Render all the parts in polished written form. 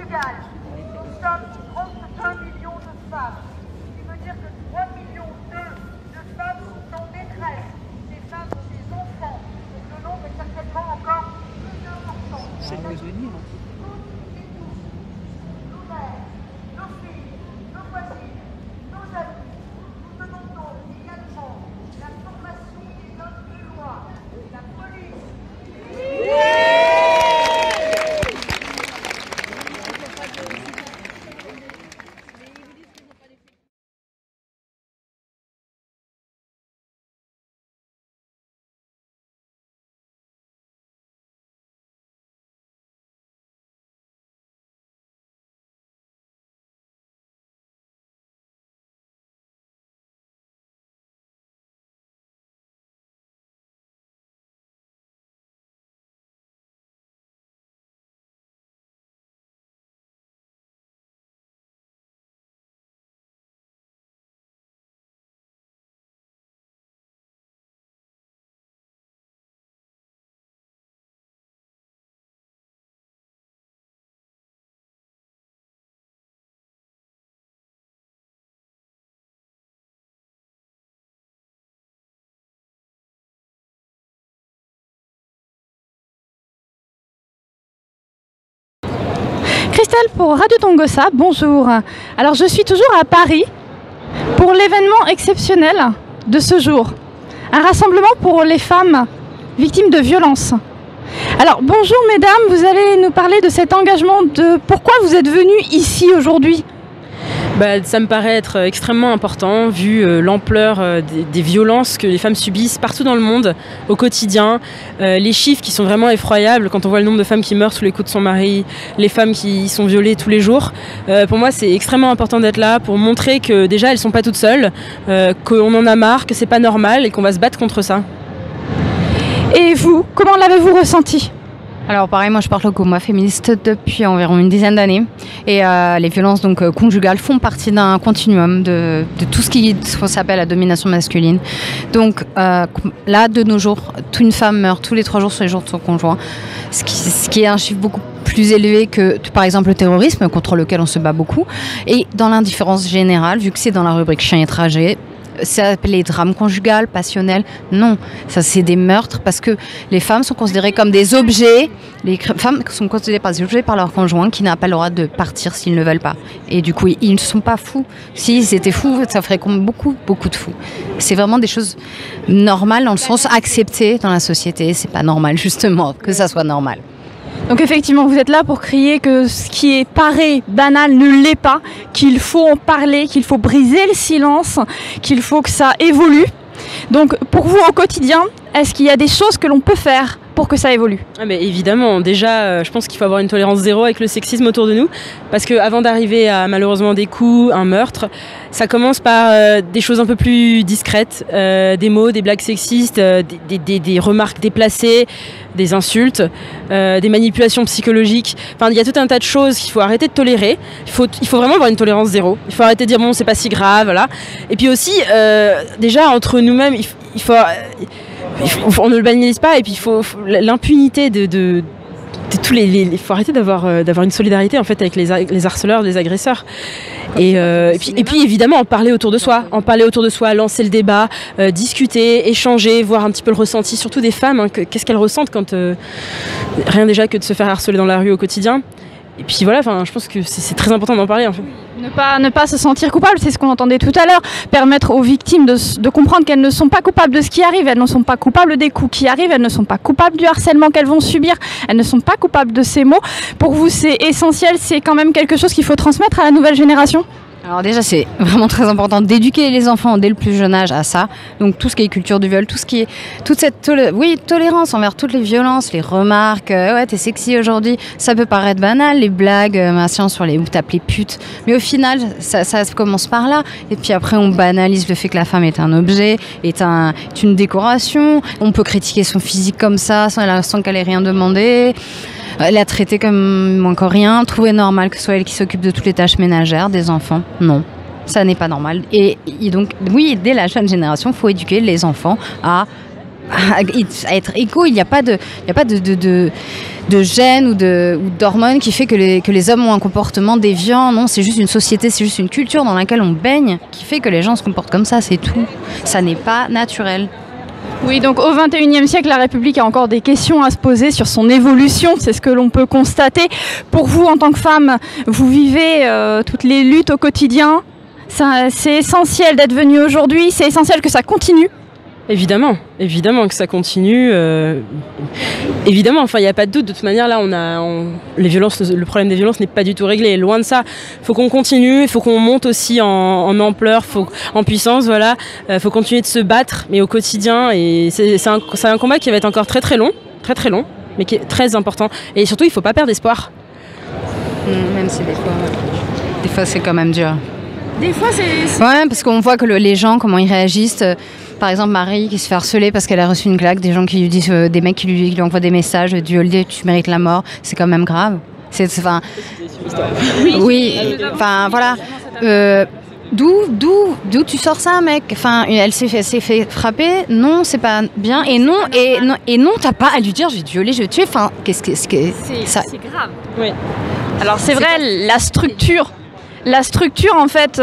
mondial, nous sommes 31 millions de femmes, ce qui veut dire que 3,2 millions de femmes sont en détresse. Ces femmes ont des enfants, donc le nombre est certainement encore plus important. C'est le venir. Toutes et tous, nos mères, nos filles, nos voisines, nos amis, nous demandons également la formation des hommes de loi, la police. Christelle pour Radio Tongossa, bonjour. Alors je suis toujours à Paris pour l'événement exceptionnel de ce jour. Un rassemblement pour les femmes victimes de violences. Alors bonjour mesdames, vous allez nous parler de cet engagement, de pourquoi vous êtes venues ici aujourd'hui. Ça me paraît être extrêmement important vu l'ampleur des violences que les femmes subissent partout dans le monde au quotidien. Les chiffres qui sont vraiment effroyables quand on voit le nombre de femmes qui meurent sous les coups de son mari, les femmes qui sont violées tous les jours. Pour moi, c'est extrêmement important d'être là pour montrer que déjà elles ne sont pas toutes seules, qu'on en a marre, que c'est pas normal et qu'on va se battre contre ça. Et vous, comment l'avez-vous ressenti ? Alors pareil, moi je parle au combat féministe depuis environ une dizaine d'années et les violences donc conjugales font partie d'un continuum de tout ce qui s'appelle la domination masculine. Donc là de nos jours, une femme meurt tous les 3 jours sur les jours de son conjoint, ce qui est un chiffre beaucoup plus élevé que par exemple le terrorisme contre lequel on se bat beaucoup. Et dans l'indifférence générale, vu que c'est dans la rubrique chien et trajet, c'est appelé drame conjugal, passionnel. Non, ça c'est des meurtres parce que les femmes sont considérées comme des objets. Les femmes sont considérées comme des objets par leur conjoint qui n'a pas le droit de partir s'ils ne veulent pas. Et du coup, ils ne sont pas fous. S'ils étaient fous, ça ferait comme beaucoup de fous. C'est vraiment des choses normales dans le sens acceptées dans la société. C'est pas normal justement que ça soit normal. Donc effectivement, vous êtes là pour crier que ce qui est paraît banal ne l'est pas, qu'il faut en parler, qu'il faut briser le silence, qu'il faut que ça évolue. Donc pour vous au quotidien, est-ce qu'il y a des choses que l'on peut faire pour que ça évolue ? Mais évidemment, déjà, je pense qu'il faut avoir une tolérance zéro avec le sexisme autour de nous, parce qu'avant d'arriver à malheureusement des coups, un meurtre, ça commence par des choses un peu plus discrètes, des mots, des blagues sexistes, des remarques déplacées, des insultes, des manipulations psychologiques. Enfin, il y a tout un tas de choses qu'il faut arrêter de tolérer. Il faut vraiment avoir une tolérance zéro. Il faut arrêter de dire bon, c'est pas si grave, voilà. Et puis aussi, déjà entre nous-mêmes, on ne le banalise pas, et puis il faut l'impunité de tous les faut arrêter d'avoir une solidarité en fait avec les harceleurs, les agresseurs. Et puis évidemment en parler autour de soi, lancer le débat, discuter, échanger, voir un petit peu le ressenti, surtout des femmes, hein, qu'est-ce qu'elles ressentent quand rien déjà que de se faire harceler dans la rue au quotidien. Et puis voilà, je pense que c'est très important d'en parler en fait. Ne pas se sentir coupable, c'est ce qu'on entendait tout à l'heure. Permettre aux victimes de comprendre qu'elles ne sont pas coupables de ce qui arrive, elles ne sont pas coupables des coups qui arrivent, elles ne sont pas coupables du harcèlement qu'elles vont subir, elles ne sont pas coupables de ces mots. Pour vous, c'est essentiel, c'est quand même quelque chose qu'il faut transmettre à la nouvelle génération ? Alors déjà, c'est vraiment très important d'éduquer les enfants dès le plus jeune âge à ça. Donc tout ce qui est culture du viol, toute cette tolérance envers toutes les violences, les remarques, ouais t'es sexy aujourd'hui, ça peut paraître banal, les blagues, sur où t'appelles pute. Mais au final, ça commence par là. Et puis après, on banalise le fait que la femme est un objet, est une décoration. On peut critiquer son physique comme ça, sans qu'elle ait rien demandé. La traiter comme encore rien, trouver normal que ce soit elle qui s'occupe de toutes les tâches ménagères des enfants. Non, ça n'est pas normal. Et donc, oui, dès la jeune génération, il faut éduquer les enfants à à être égaux. Il n'y a pas de gènes ou d'hormones qui fait que les hommes ont un comportement déviant. Non, c'est juste une société, c'est juste une culture dans laquelle on baigne qui fait que les gens se comportent comme ça, c'est tout. Ça n'est pas naturel. Oui, donc au XXIe siècle, la République a encore des questions à se poser sur son évolution, c'est ce que l'on peut constater. Pour vous, en tant que femme, vous vivez toutes les luttes au quotidien. C'est essentiel d'être venu aujourd'hui, c'est essentiel que ça continue. Évidemment que ça continue. Évidemment, enfin, il n'y a pas de doute. De toute manière, là, les violences, le problème des violences n'est pas du tout réglé. Loin de ça. Il faut qu'on continue, il faut qu'on monte aussi en ampleur, en puissance, voilà. Faut continuer de se battre, mais au quotidien. Et c'est un combat qui va être encore très très long, mais qui est très important. Et surtout, il ne faut pas perdre espoir. Même si des fois, c'est quand même dur. Des fois, c'est... Ouais, parce qu'on voit que les gens, comment ils réagissent. Par exemple, Marie qui se fait harceler parce qu'elle a reçu une claque, des gens qui lui disent, des mecs qui lui envoient des messages du Holiday, tu mérites la mort, c'est quand même grave. Oui, enfin voilà. D'où tu sors ça, mec? Enfin, elle s'est fait frapper. Non, c'est pas bien. Et non, t'as pas à lui dire, je vais te violer, je vais te tuer. Enfin, qu'est-ce que ça? C'est grave. Oui. Alors c'est vrai, la structure en fait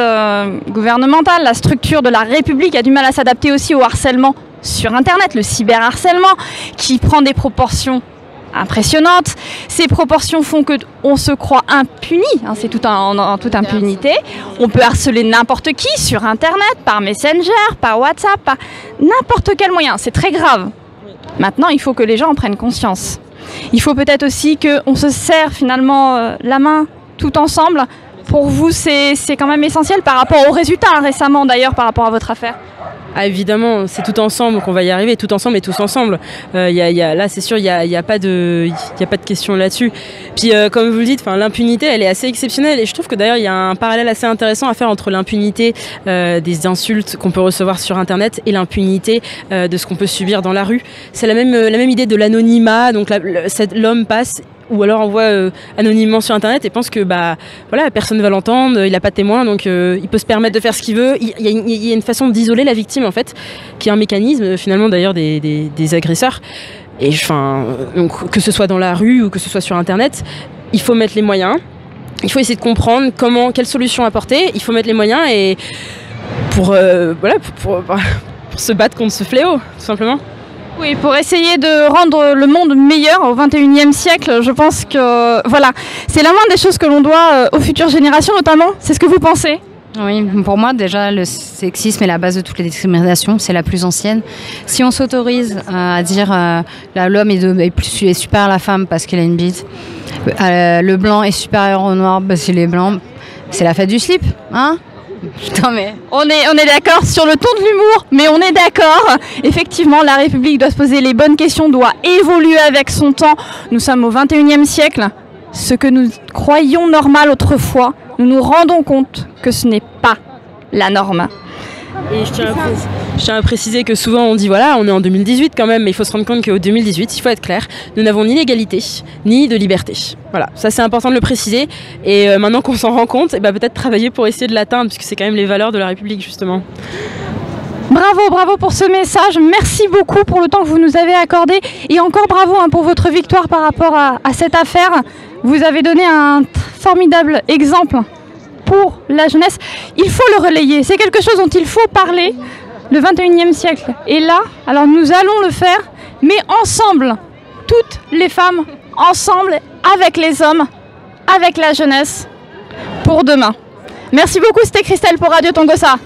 gouvernementale, la structure de la République a du mal à s'adapter aussi au harcèlement sur Internet, le cyberharcèlement qui prend des proportions impressionnantes. Ces proportions font qu'on se croit impuni, hein, c'est tout en toute impunité. On peut harceler n'importe qui sur Internet, par Messenger, par WhatsApp, par n'importe quel moyen. C'est très grave. Maintenant, il faut que les gens en prennent conscience. Il faut peut-être aussi qu'on se serre finalement la main tout ensemble. Pour vous, c'est quand même essentiel par rapport aux résultats, hein, récemment d'ailleurs, par rapport à votre affaire. Ah, évidemment, c'est tout ensemble qu'on va y arriver, tout ensemble et tous ensemble. Là, c'est sûr, il y a pas de question là-dessus. Puis, comme vous le dites, l'impunité, elle est assez exceptionnelle. Et je trouve que d'ailleurs, il y a un parallèle assez intéressant à faire entre l'impunité des insultes qu'on peut recevoir sur Internet et l'impunité de ce qu'on peut subir dans la rue. C'est la même idée de l'anonymat. Donc, l'homme passe ou alors envoie anonymement sur Internet et pense que personne ne va l'entendre, il n'a pas de témoin, donc il peut se permettre de faire ce qu'il veut. Il y a une façon d'isoler la victime en fait, qui est un mécanisme finalement d'ailleurs des agresseurs. Et donc, que ce soit dans la rue ou que ce soit sur Internet, il faut mettre les moyens, il faut essayer de comprendre quelle solution apporter, il faut mettre les moyens et pour se battre contre ce fléau, tout simplement. Oui, pour essayer de rendre le monde meilleur au XXIe siècle, je pense que c'est la moindre des choses que l'on doit aux futures générations notamment. C'est ce que vous pensez? Oui, pour moi déjà le sexisme est la base de toutes les discriminations, c'est la plus ancienne. Si on s'autorise à dire l'homme est supérieur à la femme parce qu'il a une bite, le blanc est supérieur au noir parce qu'il est blanc, c'est la fête du slip, hein? Putain, mais... On est d'accord sur le ton de l'humour, mais on est d'accord. Effectivement, la République doit se poser les bonnes questions, doit évoluer avec son temps. Nous sommes au XXIe siècle. Ce que nous croyions normal autrefois, nous nous rendons compte que ce n'est pas la norme. Et je tiens à préciser que souvent on dit on est en 2018 quand même, mais il faut se rendre compte qu'au 2018, il faut être clair, nous n'avons ni l'égalité, ni de liberté. Voilà, ça c'est important de le préciser. Et maintenant qu'on s'en rend compte, peut-être travailler pour essayer de l'atteindre, puisque c'est quand même les valeurs de la République justement. Bravo pour ce message, merci beaucoup pour le temps que vous nous avez accordé et encore bravo pour votre victoire par rapport à cette affaire. Vous avez donné un formidable exemple pour la jeunesse. Il faut le relayer, c'est quelque chose dont il faut parler. Le XXIe siècle est là, alors nous allons le faire, mais ensemble, toutes les femmes, ensemble, avec les hommes, avec la jeunesse, pour demain. Merci beaucoup, c'était Christelle pour Radio Tongossa.